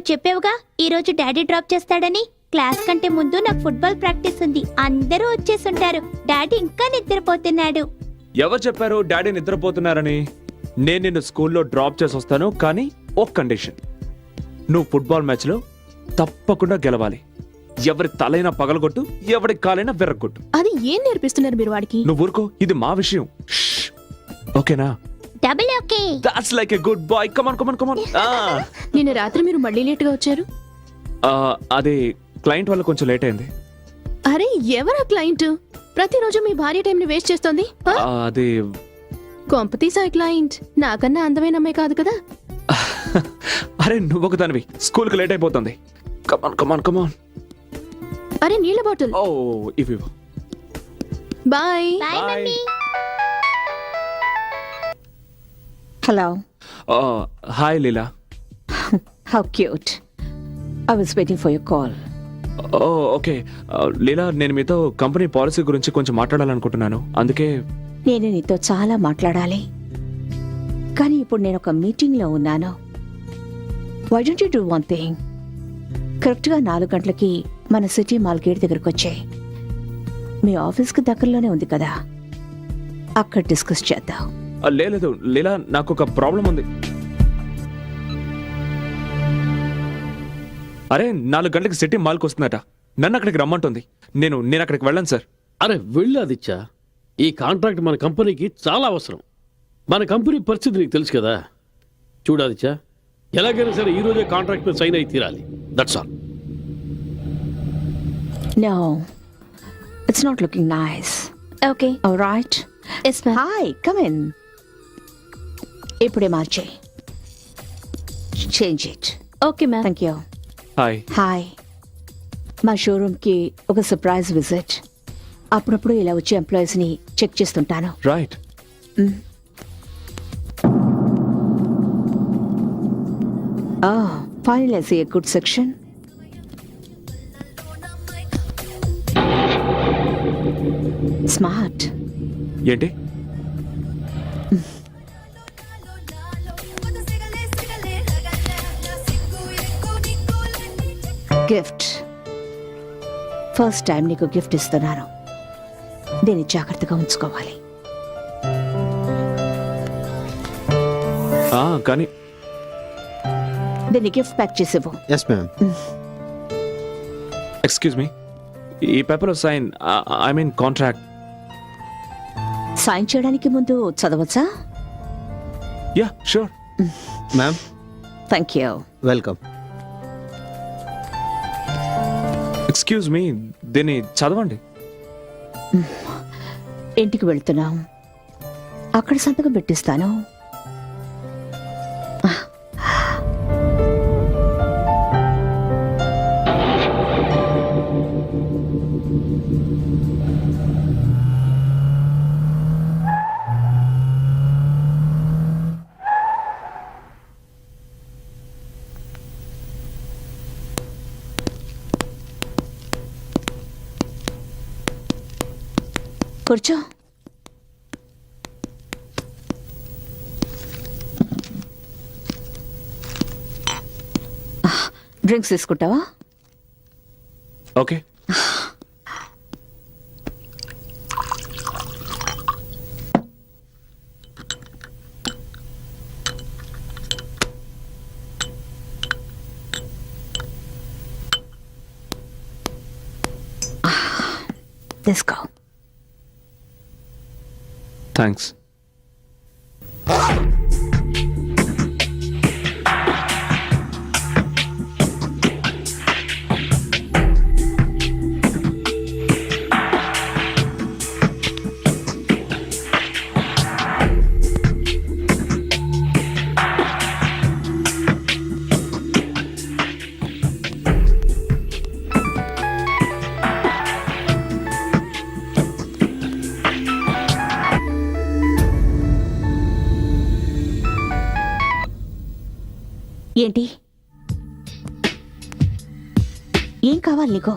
నువ్వు చెప్పావుగా ఈ రోజు డాడీ డ్రాప్ చేస్తాడని. క్లాస్ కంటే ముందు నాకు ఫుట్బాల్ ప్రాక్టీస్ ఉంది. అందరూ వచ్చేసుంటారు. డాడీ ఇంకా నిద్రపోతున్నాడు. ఎవరు చెప్పారు డాడీ నిద్రపోతున్నారని? నేను నిన్ను స్కూల్లో డ్రాప్ చేసి వస్తాను, కానీ ఒక కండిషన్. నువ్వు ఫుట్బాల్ మ్యాచ్ లో తప్పకుండా గెలవాలి. ఎవరి తలైనా పగలగొట్టు, ఎవరి కాలైనా విరగొట్టు. అది ఏం నేర్పిస్తున్నారు మీరు వాడికి? నువ్వు ఊరుకో, ఇది మా విషయం. షష్. ఓకేనా? Double okay. That's like a good boy. Come on come on come on. నిన్న రాత్రి మీరు మళ్ళీ లేట్ గా వచ్చారు. అదే క్లయింట్ వల్ల కొంచెం లేట్ అయింది. అరే ఎవరా క్లయింట్? ప్రతిరోజు మీ భార్య టైం ని వేస్ట్ చేస్తోంది. అదే కొంపతీసా క్లయింట్ నాకన్నా అందమైన అమ్మాయి కాదు కదా? అరే నువ్వు ఒక దానివి, స్కూల్ కి లేట్ అయిపోతుంది. కమాన్ కమాన్ కమాన్. అరే నీళ్ళ బాటిల్. ఓ ఇవి. Bye. Bye mummy. Hello. Hi Leela. How cute. I was waiting for your call. Okay Leela, నేను మీతో కంపెనీ పాలసీ గురించి కొంచెం మాట్లాడాలనుకుంటున్నాను. అందుకే నేను నీతో చాలా మాట్లాడాలి, కానీ ఇప్పుడు నేను ఒక మీటింగ్లో ఉన్నాను. Why don't you do one thing? కరెక్ట్గా 4 గంటలకి మన సిటీ మాల్ గేట్ దగ్గరకు వచ్చాయి. మీ ఆఫీస్కి దగ్గరలోనే ఉంది కదా, అక్కడ డిస్కస్ చేద్దాం. లేదు లీలా, నాకు ఒక ప్రాబ్లం ఉంది. అరే 4 గంటలకు సిటీ మాల్కి వస్తుందట. నన్ను అక్కడికి రమ్మంటుంది. నేను అక్కడికి వెళ్ళను సార్. అరే వెళ్ళు ఆదిత్య, ఈ కాంట్రాక్ట్ మన కంపెనీకి చాలా అవసరం. మన కంపెనీ పరిస్థితి నీకు తెలుసు కదా. చూడు ఆదిత్య, ఎలాగైనా సరే ఈ రోజే కాంట్రాక్ట్ మీద సైన్ అయి తీరాలి. That's all. No, it's not looking nice. Okay. All right. Yes ma'am. Hi, come in. ఇప్పుడే మార్చే. Change it. Okay ma'am. Thank you. Hi. Hi, మా షోరూమ్కి ఒక సర్ప్రైజ్ విజిట్. అప్పుడప్పుడు ఇలా వచ్చే ఎంప్లాయీస్ని చెక్ చేస్తుంటాను. Right. Finally, I see a good section. Smart. ఏంటి? గిఫ్ట్. ఫస్ట్ టైం నీకు గిఫ్ట్ ఇస్తున్నాను. దీన్ని జాగ్రత్తగా ఉంచుకోవాలి. కానీ దీన్ని గిఫ్ట్ ప్యాక్ చేసేవు. Yes ma'am. ఎక్స్క్యూజ్ మీ, ఈ పేపర్లో sign, I mean contract. Sign చేయడానికి ముందు చదవచ్చా? Yeah sure. Ma'am thank you. Welcome. Excuse me, దీన్ని చదవండి. ఇంటికి వెళ్తున్నాం, అక్కడ సంతకం పెట్టిస్తాను. కూర్చో. డ్రింక్స్ తీసుకుంటావా? ఓకే. తీసుకో. థ్యాంక్స్. ఏంటి? ఏం కావాలి నీకు?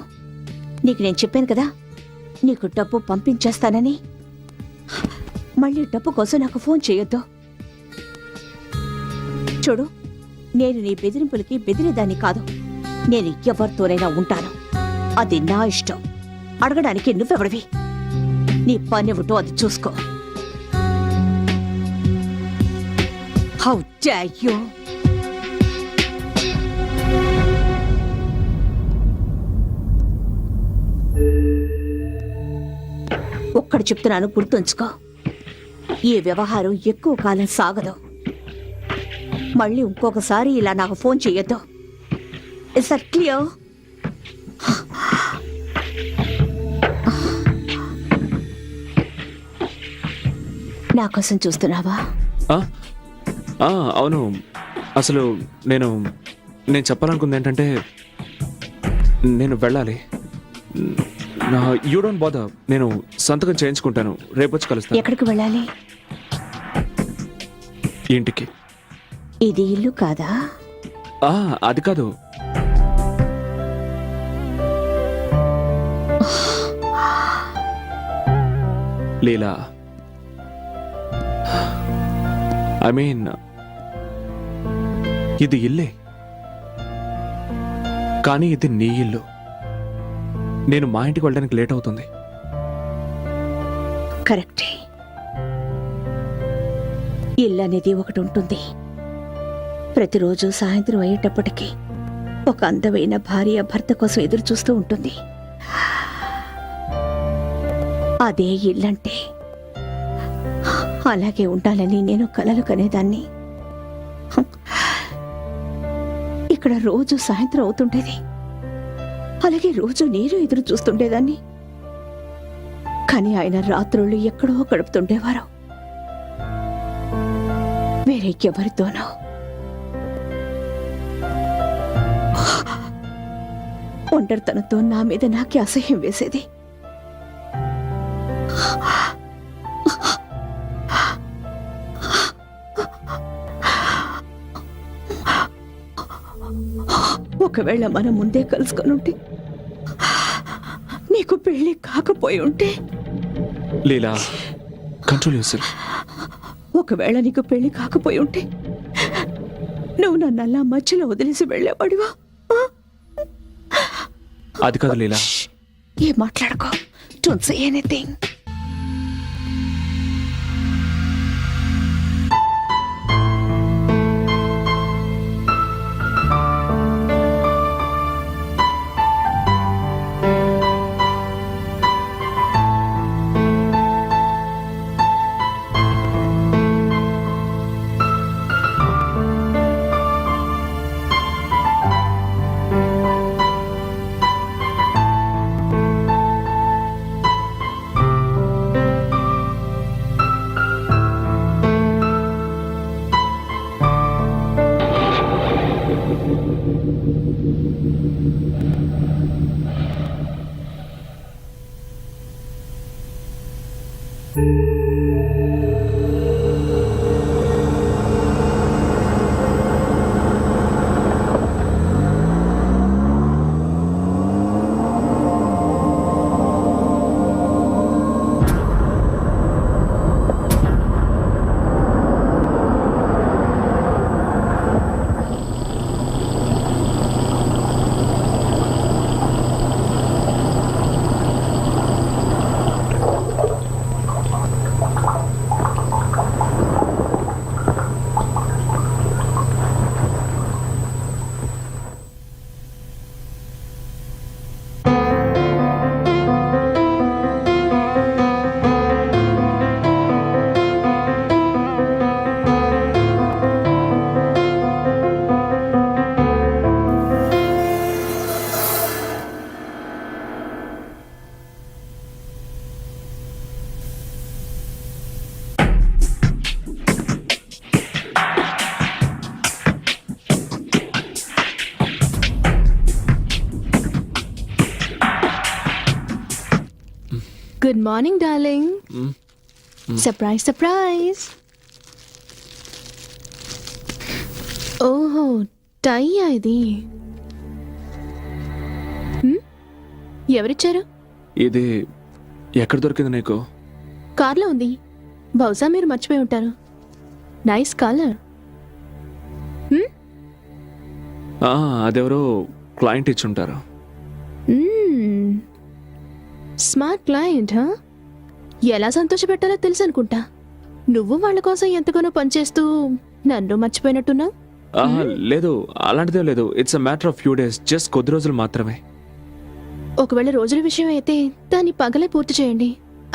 నీకు నేను చెప్పాను కదా నీకు డబ్బు పంపించేస్తానని. మళ్ళీ డబ్బు కోసం నాకు ఫోన్ చేయొద్దు. చూడు, నేను నీ బెదిరింపులకి బెదిరేదాన్ని కాదు. నేను ఎవరితోనైనా ఉంటాను. అది నా ఇష్టం. అడగడానికి నువ్వెవడివి? నీ పనేమిటో అది చూసుకో. How dare you! ఒక్కడు చెప్తున్నాను, గుర్తుంచుకో. ఈ వ్యవహారం ఎక్కువ కాలం సాగదు. మళ్ళీ ఇంకొకసారి ఇలా నాకు ఫోన్ చెయ్యొద్దు. Is that clear? నా కోసం చూస్తున్నావా? ఆ? ఆ, అవును. అసలు నేను చెప్పాలనుకుంది ఏంటంటే నేను వెళ్ళాలి. You don't bother. నేను సంతకం చేయించుకుంటాను. రేపొచ్చి కలుస్తాను. ఎక్కడికి వెళ్ళాలి? ఇంటికి. ఇది ఇల్లు కాదా? ఆ, అది కాదు. లీలా, ఐ మీన్ ఇది ఇల్లే, కానీ ఇది నీ ఇల్లు. నేను మా ఇంటికి వెళ్ళడానికి లేట్ అవుతుంది. కరెక్టే. ఇల్లు అనేది ఒకటి ఉంటుంది. ప్రతిరోజు సాయంత్రం అయ్యేటప్పటికీ ఒక అందమైన భార్య భర్త కోసం ఎదురు చూస్తూ ఉంటుంది. అదే ఇల్లంటే. అలాగే ఉండాలని నేను కలలు కనేదాన్ని. ఇక్కడ రోజు సాయంత్రం అవుతుండేది. అలాగే రోజు నేను ఎదురు చూస్తుండేదాన్ని. కానీ ఆయన రాత్రుళ్ళు ఎక్కడో గడుపుతుండేవారు, వేరే ఎవరితోనో. ఒంటరితనంతో నా మీద నాకే అసహ్యం వేసేది. ఒకవేళ మనం ముందే కలుసుకొని ఉంటే, నీకు పెళ్లి కాకపోయి ఉంటే. లీలా, కంట్రోల్ యువర్సెల్ఫ్. ఒకవేళ నీకు పెళ్లి కాకపోయి ఉంటే నువ్వు నన్ను అలా మధ్యలో వదిలేసి వెళ్ళేవాడివా? అది కాదు లీలా. ఏం మాట్లాడుకో. Don't say anything. Good morning darling. Surprise surprise. ఓహో, టైయా ఇది? ఎవరిచ్చారు? ఇది ఎక్కడ దొరికింది నీకు? కార్లో ఉంది. బహుశా మీరు మర్చిపోయి ఉంటారు. Nice colour. అదెవరో క్లయింట్ ఇచ్చుంటారు. స్మార్ట్ క్లయింట్ హా? ఎలా సంతోషపెట్టాలో తెలుసు అనుకుంటా. నువ్వు వాళ్ళ కోసం ఎంతగానో పనిచేస్తూ నన్ను మర్చిపోయినట్టున్నా. లేదు, అలాంటిదే లేదు. It's a matter of few days, just కొద్ది రోజులు మాత్రమే. ఒకవేళ రోజుల విషయం అయితే దాన్ని పగలే పూర్తి చేయండి.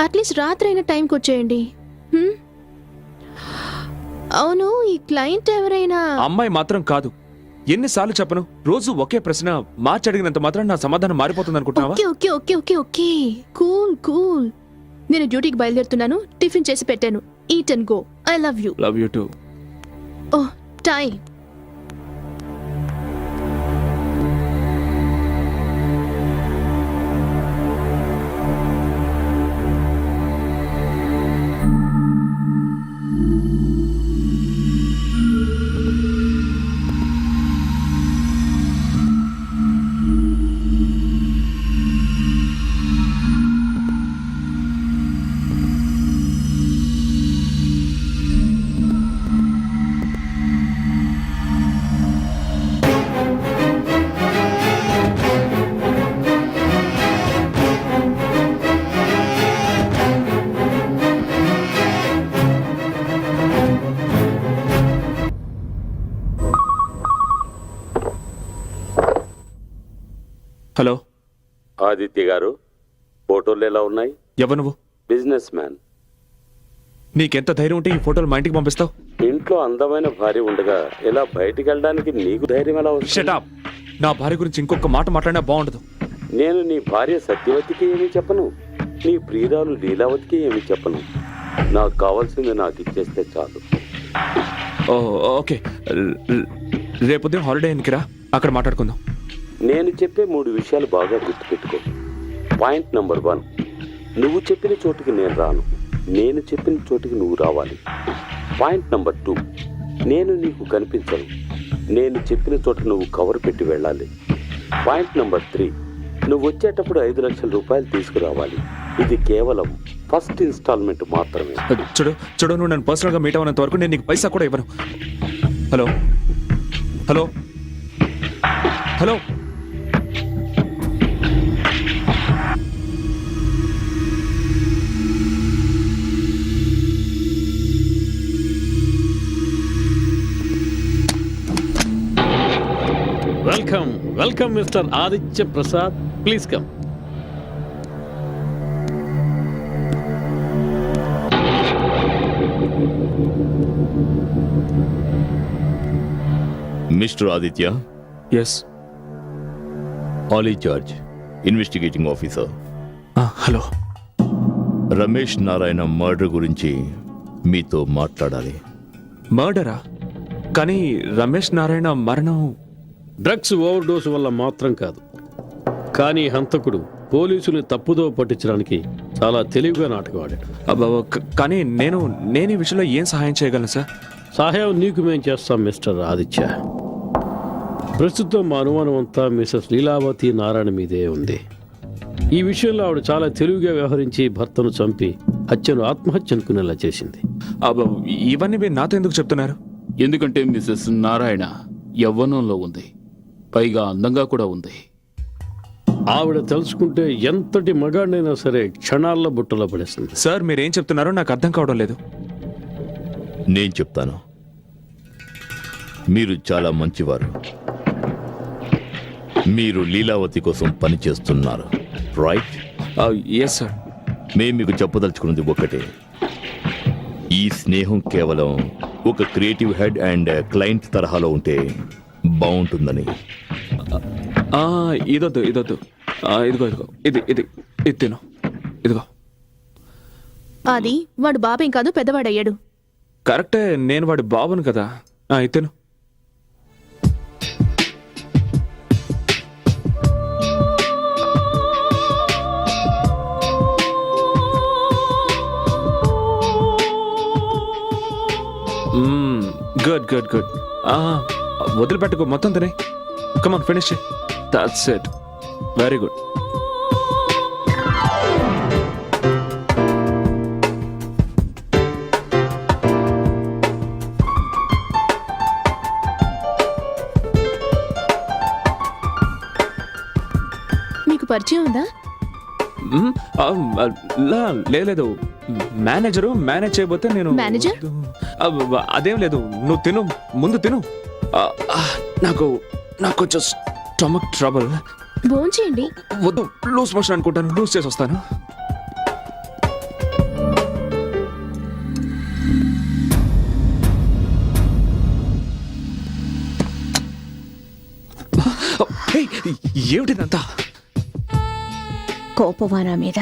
అట్లీస్ట్ రాత్రి అయిన టైంకి వచ్చేయండి. హ్మ్? అవును, ఈ క్లయింట్ ఎవరైనా? అమ్మాయి మాత్రం కాదు. ఎన్నిసార్లు చెప్పను, రోజు ఒకే ప్రశ్న మార్చి అడిగినంత మాత్రం నా సమాధానం మారిపోతుంది అనుకుంటున్నావా? Okay okay okay okay okay cool cool. నేను డ్యూటీకి బయలుదేరుతున్నాను. టిఫిన్ చేసి పెట్టాను. Eat and go. I love you. Love you to. Oh, time. Hello, Aditya గారు, ఫోటోలు ఎలా ఉన్నాయి? ఎవరు నువ్వు? Business man. నీకెంత ధైర్యం ఉంటే ఈ ఫోటోలు మా ఇంటికి పంపిస్తావు? ఇంట్లో అందమైన భార్య ఉండగా ఇలా బయటికి వెళ్ళడానికి నీకు ధైర్యం ఎలా వస్తుంది? Shut up. నా భార్య గురించి ఇంకొక మాట మాట్లాడినా బాగుండదు. నేను నీ భార్య సత్యవతికి ఏమీ చెప్పను, నీ ప్రియురాలు లీలావతికి ఏమీ చెప్పను. నాకు కావాల్సింది నాకు ఇచ్చేస్తే చాలు. ఓకే, రేపు ఉదయం హాలిడే ఎన్నికిరా, అక్కడ మాట్లాడుకుందాం. నేను చెప్పే 3 విషయాలు బాగా గుర్తుపెట్టుకో. పాయింట్ నెంబర్ 1, నువ్వు చెప్పిన చోటుకి నేను రాను, నేను చెప్పిన చోటుకి నువ్వు రావాలి. పాయింట్ నెంబర్ 2, నేను నీకు కనిపించను, నేను చెప్పిన చోట నువ్వు కవర్ పెట్టి వెళ్ళాలి. పాయింట్ నెంబర్ 3, నువ్వు వచ్చేటప్పుడు 5 లక్షల రూపాయలు తీసుకురావాలి. ఇది కేవలం ఫస్ట్ ఇన్స్టాల్మెంట్ మాత్రమే. చూడు, నువ్వు నన్ను పర్సనల్గా మీట్ అవ్వనంత వరకు నేను నీకు పైసా కూడా ఇవ్వను. Hello hello hello. Welcome welcome mister Aditya Prasad, please come. Mister Aditya. Yes. Ali George, investigating officer. Hello. Ramesh Narayana murder గురించి మీతో మాట్లాడాలి. మర్డరా? కానీ రమేష్ నారాయణ మరణం డ్రగ్స్ ఓవర్ డోసు వల్ల మాత్రం కాదు, కానీ హంతకుడు పోలీసుని తప్పుదో పట్టించడానికి చాలా తెలివిగా నాటకం ఆడాడు. కానీ నేను ఈ విషయంలో ఏం సహాయం చేయగలను సార్? సహాయం నీకు మేము చేస్తాం మిస్టర్ ఆదిత్య. ప్రస్తుతం మా అనుమానం అంతా మిసెస్ లీలావతి నారాయణ మీదే ఉంది. ఈ విషయంలో ఆవిడ చాలా తెలివిగా వ్యవహరించి భర్తను చంపి హత్యను ఆత్మహత్య అనుకునేలా చేసింది. ఇవన్నీ మీరు నాతో ఎందుకు చెప్తున్నారు? ఎందుకంటే మిసెస్ నారాయణ యవ్వనంలో ఉంది, పైగా అందంగా కూడా ఉంది. ఆవిడ తెలుసుకుంటే ఎంతటి మగాడినైనా సరే క్షణాల్లో బుట్టలో పడేస్తుంది. సార్, మీరేం చెప్తున్నారో నాకు అర్థం కావడం లేదు. నేను చెప్తాను. మీరు చాలా మంచివారు. మీరు లీలావతి కోసం పనిచేస్తున్నారు, రైట్? Yes sir. మేము మీకు చెప్పదలుచుకున్నది ఒకటే. ఈ స్నేహం కేవలం ఒక క్రియేటివ్ హెడ్ అండ్ క్లయింట్ తరహాలో ఉంటే బాగుంటుందని. ఇదొద్దు. ఇదిగో ఇది తిను. ఇదిగో. అది వాడు బాబేం కాదు, పెద్దవాడయ్యాడు. కరెక్టే, నేను వాడి బాబును కదా. ఇతను గుడ్. వదిలిపెట్టుకో, మొత్తం తినే. Come on, finish. That's it. Very good. పరిచయం ఉందా? మ్, ఆ, లేదు మేనేజరు మేనేజ్ చేయబోతే నేను మేనేజర్? అదేం లేదు, నువ్వు తిను, ముందు తిను. ఆ, ఆ, నాకు నాకు కొంచెం స్టమక్ ట్రబుల్. భోంచేయండి. వద్దు, లూజ్ మోషన్ అనుకుంటాను, లూజ్ చేసి వస్తాను. హే, ఏమిటిదంతా? కోపమా నా మీద?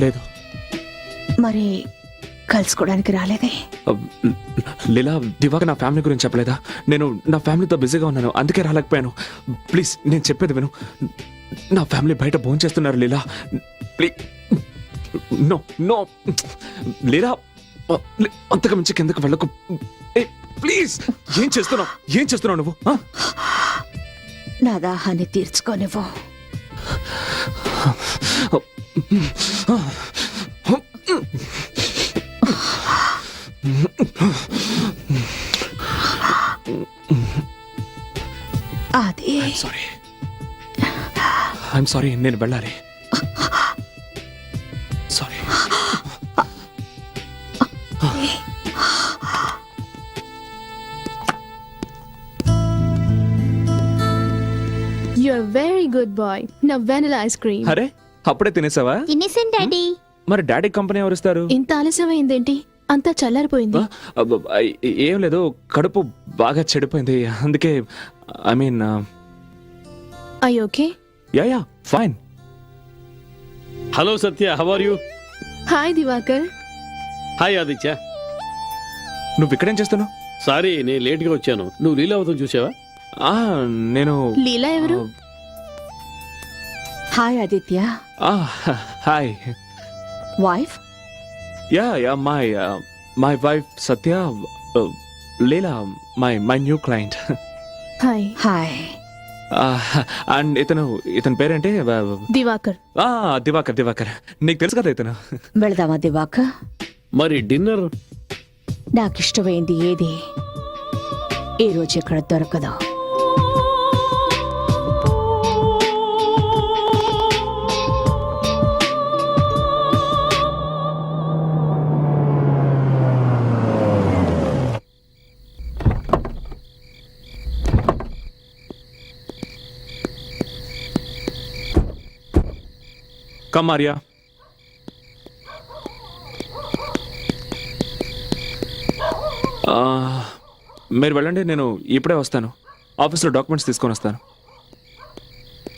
లేదు మరి కలుసుకోవడానికి రాలేదే? లీలా, దివాక నా ఫ్యామిలీ గురించి చెప్పలేదా? నేను నా ఫ్యామిలీతో బిజీగా ఉన్నాను, అందుకే రాలేకపోయాను. ప్లీజ్ నేను చెప్పేది విను. నా ఫ్యామిలీ బయట భోజనం చేస్తున్నారు లీలా. ప్లీజ్, నో నో లీలా, అంతకు మించి కిందకు వెళ్ళకు. ప్లీజ్, ఏం చేస్తున్నావు నువ్వు? నా దాహాన్ని తీర్చుకోనివ్వు. అది ఐఎమ్ సారీ, నేను వెళ్ళాలి. Sorry. You're a very good boy. Now vanilla ice cream. అరే, అప్పుడే తినేసావా? తినేసాను డాడీ. మరి డాడీ కంపెనీ ఎవరిస్తారు? ఇంత ఆలస్యమైందేంటి? అంతా చల్లారిపోయింది. ఏం లేదు, కడుపు బాగా చెడిపోయింది, అందుకే. I mean, I okay? Yeah fine. Hello Satya, how are you? Hi Divakar. Hi Aditya. నువ్వు ఇక్కడేం చేస్తున్నావు? సారీ, నేను లేట్గా వచ్చాను. నువ్వు లీలావతం చూసావా? నేను లీలా ఎవరు? Hi Aditya. Hi. Wife? Yeah my wife Satya. Leela my new client. Hi. Hi. And ఇతని పేరేంటి? దివాకర్. దివాకర్. నీకు తెలుసు కదా ఇతను. వెళదామా దివాకర్? మరి డిన్నర్? నాకిష్టమైంది ఏది ఈ రోజు ఇక్కడ దొరకదు. కమ్ ఆర్యా. మీరు వెళ్ళండి, నేను ఇప్పుడే వస్తాను. ఆఫీస్లో డాక్యుమెంట్స్ తీసుకొని వస్తాను.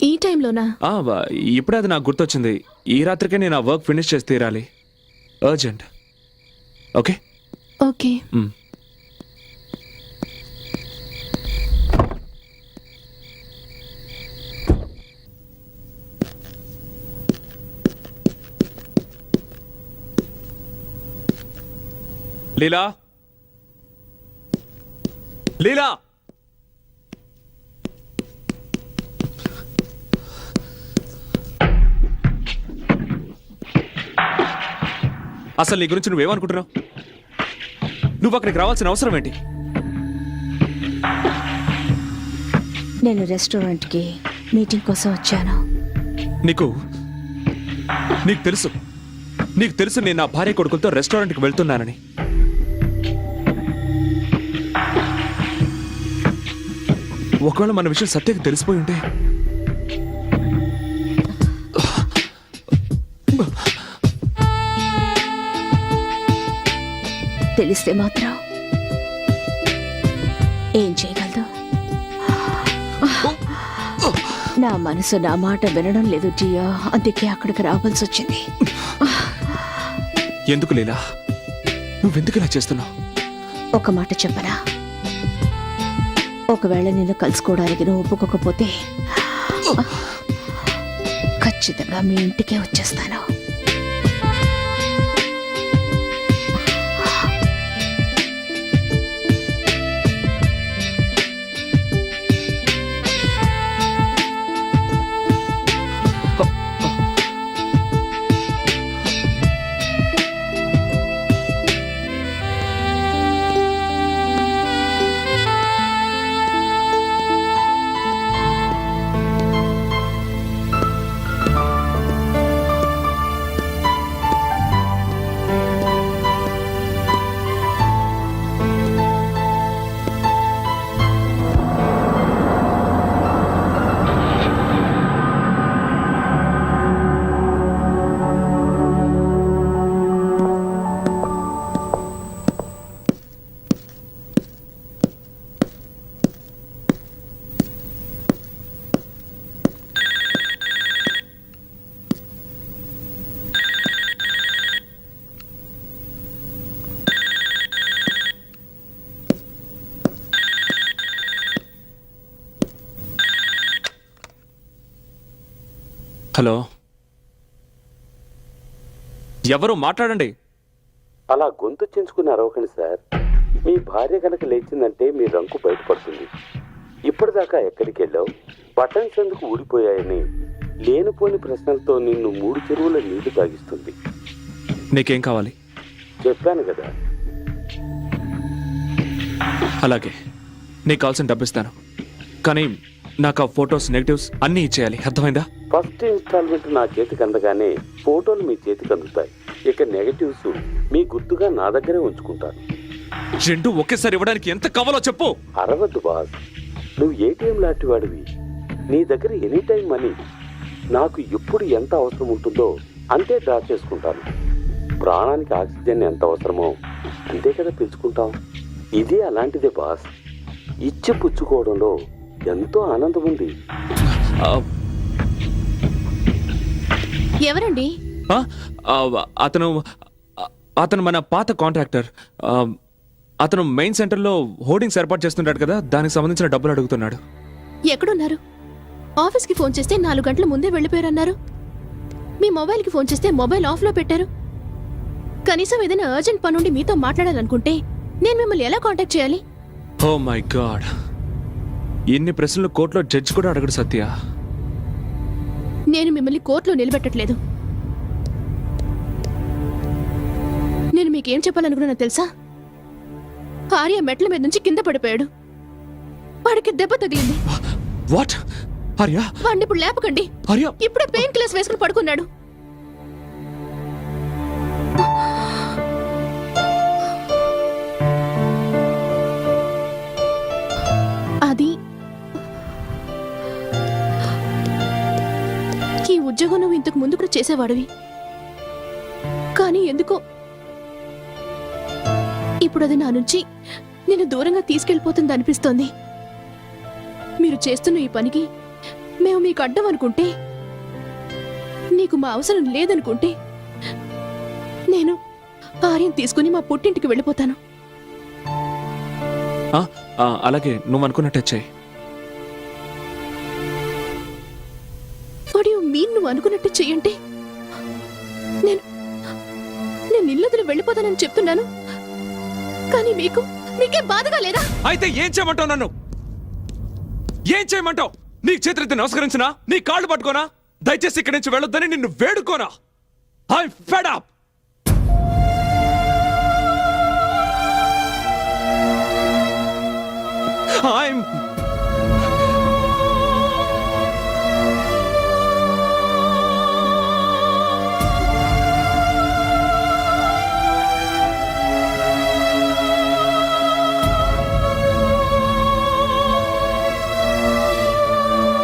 ఈ టైంలోనా? ఇప్పుడే అది నాకు గుర్తొచ్చింది. ఈ రాత్రికే నేను ఆ వర్క్ ఫినిష్ చేసి తీరాలి. Urgent. Okay okay. Leela, Leela, అసలు నీ గురించి నువ్వేమనుకుంటున్నావు? నువ్వు అక్కడికి రావాల్సిన అవసరం ఏంటి? నేను రెస్టారెంట్కి మీటింగ్ కోసం వచ్చాను. నీకు తెలుసు నేను నా భార్య కొడుకులతో రెస్టారెంట్కి వెళ్తున్నానని. ఒకవేళ మన విషయం సత్యకి తెలిసిపోయి ఉంటే తెలిస్తే మాత్రం ఏం చేయగలదు? నా మనసు నా మాట వినడం లేదు జియా, అందుకే అక్కడికి రావాల్సి వచ్చింది. ఎందుకు లీలా, నువ్వెందుకు ఇలా చేస్తున్నావు? ఒక మాట చెప్పనా? ఒకవేళ నిన్ను కలుసుకోవడానికి నువ్వు ఒప్పుకోకపోతే ఖచ్చితంగా మీ ఇంటికే వచ్చేస్తాను. హలో, ఎవరు మాట్లాడండి. అలా గొంతు చించుకుని అరవకండి సార్. మీ భార్య కనుక లేచిందంటే మీ రంకు బయటపడుతుంది. ఇప్పటిదాకా ఎక్కడికి వెళ్ళావు, బటన్స్ ఎందుకు ఊడిపోయాయని లేనిపోని ప్రశ్నలతో నిన్ను 3 చెరువుల నీళ్లు తాగిస్తుంది. నీకేం కావాలి? చెప్పాను కదా. అలాగే, నీకు కావాల్సిన డబ్బు ఇస్తాను, కానీ నాకు ఆ ఫొటోస్ నెగటివ్స్ అన్నీ ఇచ్చేయాలి, అర్థమైందా? ఫస్ట్ ఇన్స్టాల్మెంట్ నా చేతికి అందగానే ఫోటోలు మీ చేతికి అందుతాయి. ఇక నెగటివ్స్ మీ గుర్తుగా నా దగ్గరే ఉంచుకుంటాను. 2 ఒకేసారి ఇవ్వడానికి ఎంత కావాలో చెప్పు. అరవద్దు బాస్, నువ్వు ఏటీఎం లాంటి వాడివి. నీ దగ్గర ఎనీ టైం మనీ. నాకు ఎప్పుడు ఎంత అవసరం ఉంటుందో అంతే డ్రా చేసుకుంటాను. ప్రాణానికి ఆక్సిజన్ ఎంత అవసరమో అంతే కదా పిలుచుకుంటాం. ఇది అలాంటిదే బాస్. ఇచ్చి పుచ్చుకోవడంలో ఎంతో ఆనందం ఉంది. ఆ, ఎవరండి? ఆ, ఆ, అతను అతను మన పాత కాంట్రాక్టర్. అతను మెయిన్ సెంటర్లో హోర్డింగ్స్ ఏర్పాటు చేస్తుంటాడు కదా, దానికి సంబంధించిన డబ్బులు అడుగుతున్నాడు. ఎక్కడున్నారు? ఆఫీస్కి ఫోన్ చేస్తే 4 గంటల ముందే వెళ్ళిపోయారన్నారు. మీ మొబైల్కి ఫోన్ చేస్తే మొబైల్ ఆఫ్లో పెట్టారు. కనీసం ఏదైనా అర్జెంట్ పనుండి మీతో మాట్లాడాలనుకుంటే నేను మిమ్మల్ని ఎలా కాంటాక్ట్ చేయాలి? ఓ మై గాడ్, ఇన్ని ప్రశ్నలు కోర్టులో జడ్జి కూడా అడగడు సత్య. నేను మిమ్మల్ని కోర్టులో నిలబెట్టట్లేదు. నేను మీకేం చెప్పాలనుకున్నా తెలుసా? ఆర్య మెట్ల మీద నుంచి కింద పడిపోయాడు. వాడికి దెబ్బ తగిలింది. వాట్? ఆర్య? వాడిని ఇప్పుడు లేపకండి. ఆర్య? ఇప్పుడే పెయిన్ కిల్లర్స్ వేసుకుని పడుకున్నాడు. అది ఈ ఉద్యోగం నువ్వు ఇంతకు ముందు కూడా చేసేవాడివి, కానీ ఎందుకో ఇప్పుడు అది నా నుంచి నేను దూరంగా తీసుకెళ్ళిపోతుంది అనిపిస్తోంది. మీరు చేస్తున్న ఈ పనికి మేము మీకు అడ్డం అనుకుంటే, నీకు మా అవసరం లేదనుకుంటే, నేను ఆర్యం తీసుకుని మా పుట్టింటికి వెళ్ళిపోతాను. అలాగే, నువ్వు అనుకున్నట్టే చెయ్యి. వాట్ యు మీన్ నువ్వు అనుకున్నట్టు చెయ్యంటే? నేను ఇల్లొదిలి వెళ్ళిపోతానని చెప్తున్నాను, కానీ మీకే బాధగా లేదా? అయితే ఏం చేయమంటావు? నన్ను ఏం చేయమంటావు? నీకు చేతులెత్తి నమస్కరించినా, నీ కాళ్ళు పట్టుకోనా? దయచేసి ఇక్కడి నుంచి వెళ్ళొద్దని నిన్ను వేడుకోనా? I'm fed up. ఐఎమ్